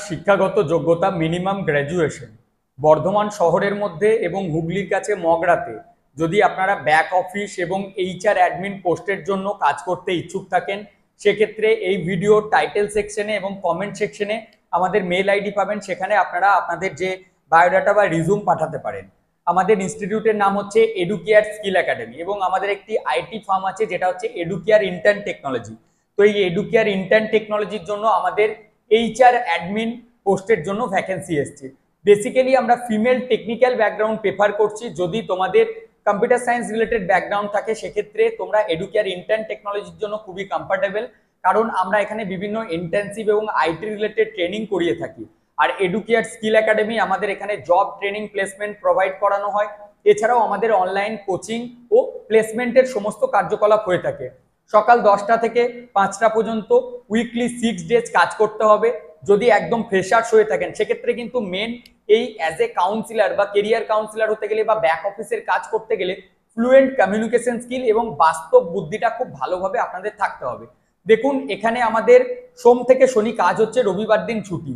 শিক্ষাগত যোগ্যতা minimum graduation. Bardhaman শহরের মধ্যে এবং হুগলির কাছে মগরাতে যদি আপনারা ব্যাক অফিস এবং এইচআর অ্যাডমিন পোস্টের জন্য কাজ করতে ইচ্ছুক থাকেন, সেক্ষেত্রে এই ভিডিওর টাইটেল সেকশনে এবং কমেন্ট সেকশনে আমাদের মেল আইডি পাবেন, সেখানে আপনারা আপনাদের যে বায়োডাটা বা রিজুম পাঠাতে পারেন। আমাদের ইনস্টিটিউটের নাম হচ্ছে এডুকেয়ার স্কিল একাডেমি এবং আমাদের একটি আইটি ফার্ম আছে যেটা হচ্ছে এডুকেয়ার ইন্টার্ন টেকনোলজি। তো এই এডুকেয়ার ইন্টার্ন টেকনোলজির জন্য আমাদের এইচআর অ্যাডমিন পোস্টের জন্য ভ্যাকেন্সি এসছে। বেসিক্যালি আমরা ফিমেল টেকনিক্যাল ব্যাকগ্রাউন্ড প্রেফার করছি। যদি তোমাদের কম্পিউটার সায়েন্স রিলেটেড ব্যাকগ্রাউন্ড থাকে সেক্ষেত্রে তোমরা এডুকেয়ার ইন্টার্ন টেকনোলজির জন্য খুবই কমফর্টেবল, কারণ আমরা এখানে বিভিন্ন ইন্টার্নশিপ এবং আইটি রিলেটেড ট্রেনিং করিয়ে থাকি। আর এডুকেয়ার স্কিল একাডেমি আমাদের এখানে জব ট্রেনিং প্লেসমেন্ট প্রোভাইড করানো হয়। এছাড়াও আমাদের অনলাইন কোচিং ও প্লেসমেন্টের সমস্ত কার্যকলাপ হয়ে থাকে। সকাল 10টা থেকে 5টা পর্যন্ত উইকলি 6 ডেজ কাজ করতে হবে। যদি একদম ফ্রেশার্স হয়ে থাকেন সেক্ষেত্রে কিন্তু মেন এই অ্যাজ এ কাউন্সিলর বা কেরিয়ার কাউন্সিলর হতে গেলে বা ব্যাক অফিসের কাজ করতে গেলে ফ্লুয়েন্ট কমিউনিকেশন স্কিল এবং বাস্তব বুদ্ধিটা খুব ভালোভাবে আপনাদের থাকতে হবে। দেখুন, এখানে আমাদের সোম থেকে শনি কাজ হচ্ছে, রবিবার দিন ছুটি।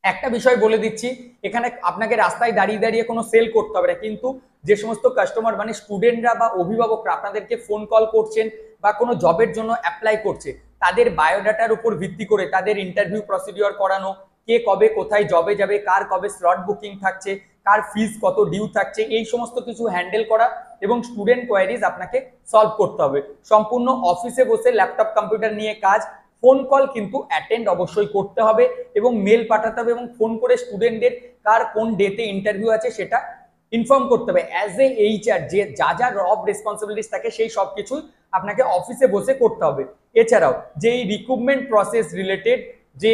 একটা বিষয় বলে দিচ্ছি, এখানে আপনাকে রাস্তায় দাঁড়িয়ে দাঁড়িয়ে কোনো সেল করতে হবে না, কিন্তু যে সমস্ত কাস্টমার মানে স্টুডেন্টরা বা অভিভাবকরা আপনাদেরকে ফোন কল করছেন বা কোনো জবের জন্য অ্যাপ্লাই করছে, তাদের বায়োডাটার উপর ভিত্তি করে তাদের ইন্টারভিউ প্রসিডিওর করানো, কে কবে কোথায় জবে যাবে, কার কবে স্লট বুকিং থাকছে, কার ফিস কত ডিউ থাকছে, এই সমস্ত কিছু হ্যান্ডেল করা এবং স্টুডেন্ট কোয়ারিজ আপনাকে সলভ করতে হবে। সম্পূর্ণ অফিসে বসে ল্যাপটপ কম্পিউটার নিয়ে কাজ। ফোন কল কিন্তু অ্যাটেন্ড অবশ্যই করতে হবে এবং মেল পাঠাতে হবে এবং ফোন করে স্টুডেন্টদের কার কোন ডেতে ইন্টারভিউ আছে সেটা ইনফর্ম করতে হবে। অ্যাজ এ এইচআর যে যা রব রেসপন্সিবিলিটিস থাকে সেই সব কিছুই আপনাকে অফিসে বসে করতে হবে। এছাড়াও যে এই রিক্রুটমেন্ট প্রসেস রিলেটেড যে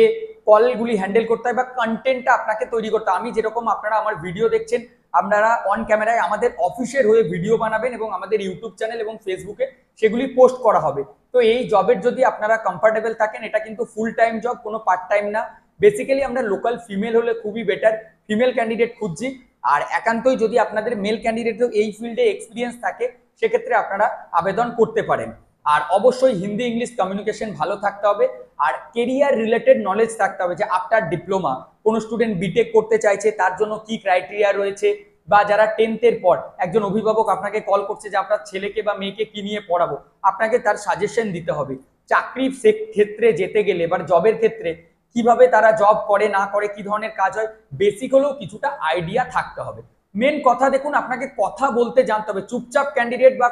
কলগুলি হ্যান্ডেল করতে হয় বা কন্টেন্টটা আপনাকে তৈরি করতে হবে, আমি যেরকম আপনারা আমার ভিডিও দেখছেন, আপনারা অন ক্যামেরায় আমাদের অফিসের হয়ে ভিডিও বানাবেন এবং আমাদের ইউটিউব চ্যানেল এবং ফেসবুকে সেগুলি পোস্ট করা হবে। তো এই জবের যদি আপনারা কমফর্টেবল থাকেন, এটা কিন্তু ফুল টাইম জব, কোনো পার্ট টাইম না। বেসিক্যালি আমরা লোকাল ফিমেল হলে খুবই বেটার, ফিমেল ক্যান্ডিডেট খুঁজছি। আর একান্তই যদি আপনাদের মেল ক্যান্ডিডেটও এই ফিল্ডে এক্সপিরিয়েন্স থাকে সেক্ষেত্রে আপনারা আবেদন করতে পারেন। আর অবশ্যই হিন্দি ইংলিশ কমিউনিকেশন ভালো থাকতে হবে আর কেরিয়ার রিলেটেড নলেজ থাকতে হবে, যে আফটার ডিপ্লোমা কোনো স্টুডেন্ট বিটেক করতে চাইছে তার জন্য কি ক্রাইটেরিয়া রয়েছে, বা যারা 10th পর একজন অভিভাবক আপনাকে কল করছে যে আপনার ছেলেকে বা মেয়েকে কি নিয়ে পড়াবো, আপনাকে তার সাজেশন দিতে হবে। চাকরির ক্ষেত্রে যেতে গেলে বা জবের ক্ষেত্রে কিভাবে তারা জব করে না করে, কি ধরনের কাজ হয়, বেসিক হলেও কিছুটা আইডিয়া থাকতে হবে। মেন কথা দেখুন, আপনাকে কথা বলতে জানতে হবে। চুপচাপ ক্যান্ডিডেট বা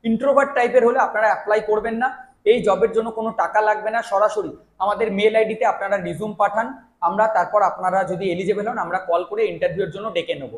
ইন্ট্রোভার্ট টাইপের হলে আপনারা অ্যাপ্লাই করবেন না। এই জবের জন্য কোনো টাকা লাগবে না, সরাসরি আমাদের মেল আইডিতে আপনারা রিজুম পাঠান, আমরা তারপর আপনারা যদি এলিজেবল হন আমরা কল করে ইন্টারভিউর জন্য ডেকে নেব।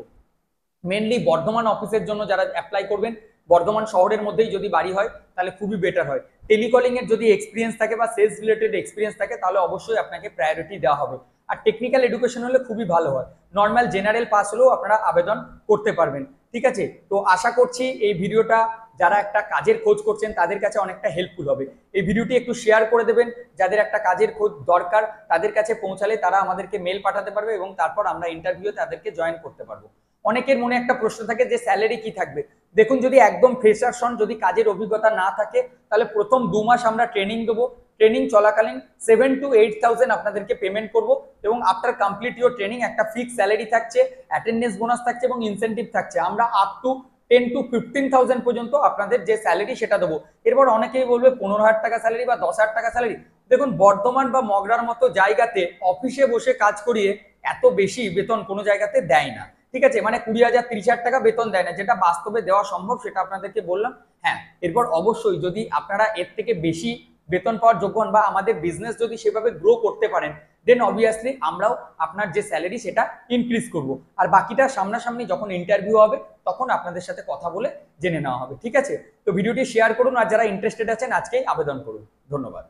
মেনলি বর্ধমান অফিসের জন্য যারা অ্যাপ্লাই করবেন, বর্ধমান শহরের মধ্যেই যদি বাড়ি হয় তাহলে খুবই বেটার হয়। টেলিকলিং এর যদি এক্সপিরিয়েন্স থাকে বা সেলস রিলেটেড এক্সপিরিয়েন্স থাকে তাহলে অবশ্যই আপনাকে প্রায়োরিটি দেওয়া হবে। আর টেকনিক্যাল এডুকেশন হলে খুবই ভালো হয়, নর্মাল জেনারেল পাস হলেও আপনারা আবেদন করতে পারবেন। ঠিক আছে, তো আশা করছি এই ভিডিওটা যারা একটা কাজের খোঁজ করছেন তাদের কাছে অনেকটা হেল্পফুল হবে। এই ভিডিওটি একটু শেয়ার করে দেবেন, যাদের একটা কাজের খোঁজ দরকার তাদের কাছে পৌঁছালে তারা আমাদেরকে মেল পাঠাতে পারবে এবং তারপর আমরা ইন্টারভিউতে তাদেরকে জয়েন করতে পারবো। অনেকের মনে একটা প্রশ্ন থাকে যে স্যালারি কি থাকবে। দেখুন, যদি একদম ফ্রেশার্স হন, যদি কাজের অভিজ্ঞতা না থাকে, তাহলে প্রথম 2 মাস আমরা ট্রেনিং দেবো। ট্রেনিং চলাকালীন 7 to 8,000 আপনাদেরকে পেমেন্ট করব এবং আফটার কমপ্লিট ইউর ট্রেনিং একটা ফিক্স স্যালারি থাকছে, অ্যাটেন্ডেন্স বোনাস থাকছে এবং ইনসেন্টিভ থাকছে। আমরা আপ টু 10 to 15,000 পর্যন্ত আপনাদের যে স্যালারি সেটা দেবো। এরপর অনেকেই বলবে 15,000 টাকা স্যালারি বা 10,000 টাকা স্যালারি। দেখুন, বর্ধমান বা মগরার মতো জায়গাতে অফিসে বসে কাজ করিয়ে এত বেশি বেতন কোনো জায়গাতে দেয় না। ঠিক আছে, মানে 20,000 30,000 টাকা বেতন দেয় না, যেটা বাস্তবে দেওয়া সম্ভব সেটা আপনাদেরকে বললাম। হ্যাঁ, এরপর অবশ্যই যদি আপনারা এর থেকে বেশি বেতন পাওয়ার যোগ্য হন বা আমাদের বিজনেস যদি সেভাবে গ্রো করতে পারেন, দেন অবভিয়াসলি আমরাও আপনার যে স্যালারি সেটা ইনক্রিজ করব। আর বাকিটা সামনাসামনি যখন ইন্টারভিউ হবে তখন আপনাদের সাথে কথা বলে জেনে নেওয়া হবে। ঠিক আছে, তো ভিডিওটি শেয়ার করুন আর যারা ইন্টারেস্টেড আছেন আজকেই আবেদন করুন। ধন্যবাদ।